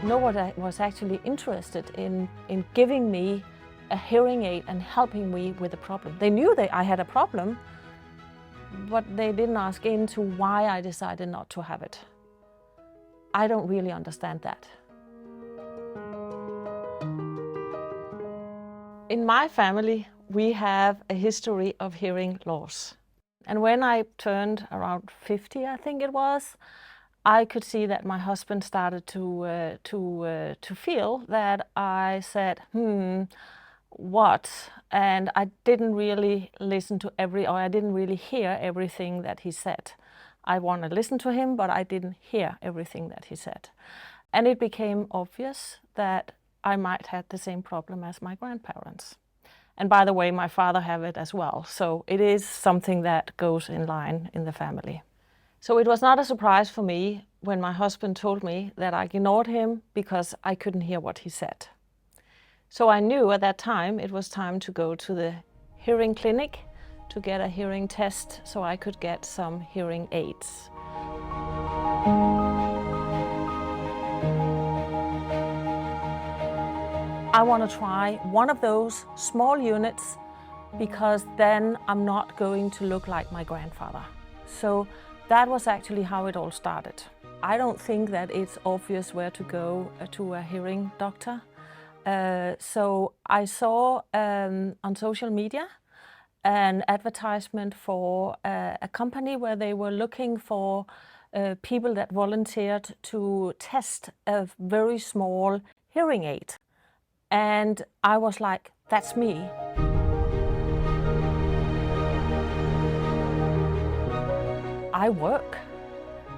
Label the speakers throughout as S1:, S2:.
S1: Nobody was actually interested in giving me a hearing aid and helping me with the problem. They knew that I had a problem, but they didn't ask into why I decided not to have it. I don't really understand that. In my family, we have a history of hearing loss. And when I turned around 50, I think it was, I could see that my husband started to feel that I said, what? And I didn't really listen to I didn't really hear everything that he said. I want to listen to him, but I didn't hear everything that he said. And it became obvious that I might have the same problem as my grandparents. And by the way, my father have it as well. So it is something that goes in line in the family. So it was not a surprise for me when my husband told me that I ignored him because I couldn't hear what he said. So I knew at that time it was time to go to the hearing clinic to get a hearing test so I could get some hearing aids. I want to try one of those small units because then I'm not going to look like my grandfather. So that was actually how it all started. I don't think that it's obvious where to go to a hearing doctor. So I saw on social media an advertisement for a company where they were looking for people that volunteered to test a very small hearing aid. And I was like, that's me. I work.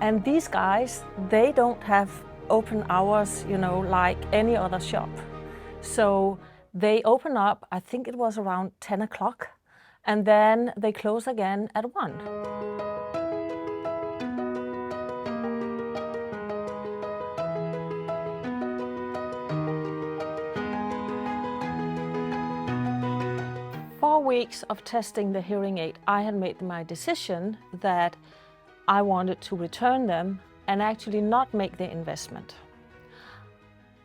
S1: And these guys, they don't have open hours, like any other shop. So they open up, I think it was around 10 o'clock, and then they close again at 1. For weeks of testing the hearing aid, I had made my decision that I wanted to return them and actually not make the investment.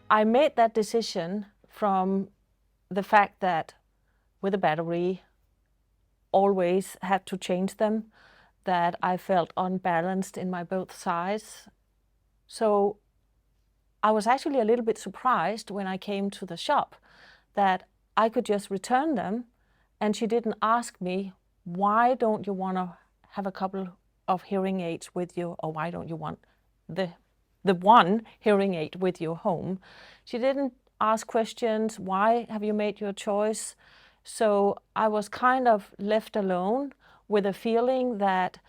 S1: I made that decision from the fact that with a battery, always had to change them, that I felt unbalanced in my both sides. So I was actually a little bit surprised when I came to the shop that I could just return them, and she didn't ask me, why don't you want to have a couple of hearing aids with you, or why don't you want the one hearing aid with you home? She didn't ask questions, why have you made your choice? So I was kind of left alone with a feeling that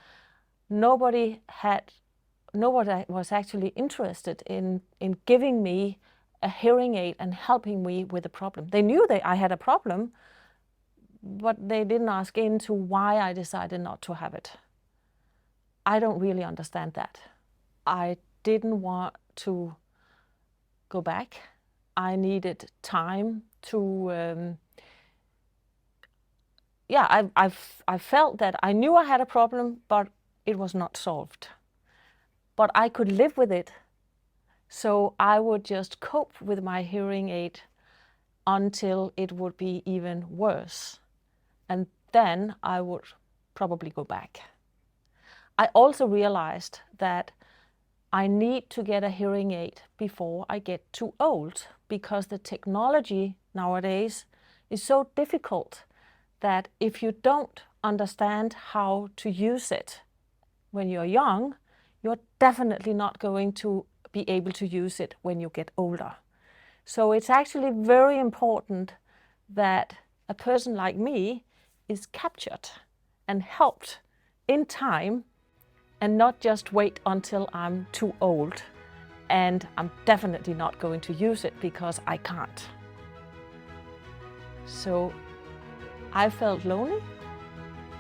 S1: nobody was actually interested in giving me a hearing aid and helping me with the problem. They knew that I had a problem, but they didn't ask into why I decided not to have it. I don't really understand that. I didn't want to go back. I needed time to, I felt that I knew I had a problem, but it was not solved. But I could live with it. So I would just cope with my hearing aid until it would be even worse. And then I would probably go back. I also realized that I need to get a hearing aid before I get too old, because the technology nowadays is so difficult that if you don't understand how to use it when you're young, you're definitely not going to be able to use it when you get older. So it's actually very important that a person like me is captured and helped in time, and not just wait until I'm too old. And I'm definitely not going to use it because I can't. So I felt lonely,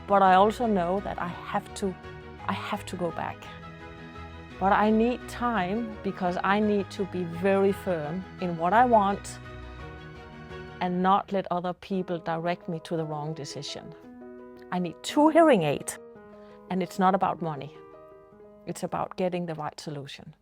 S1: but I also know that I have to go back. But I need time, because I need to be very firm in what I want and not let other people direct me to the wrong decision. I need 2 hearing aids, and it's not about money. It's about getting the right solution.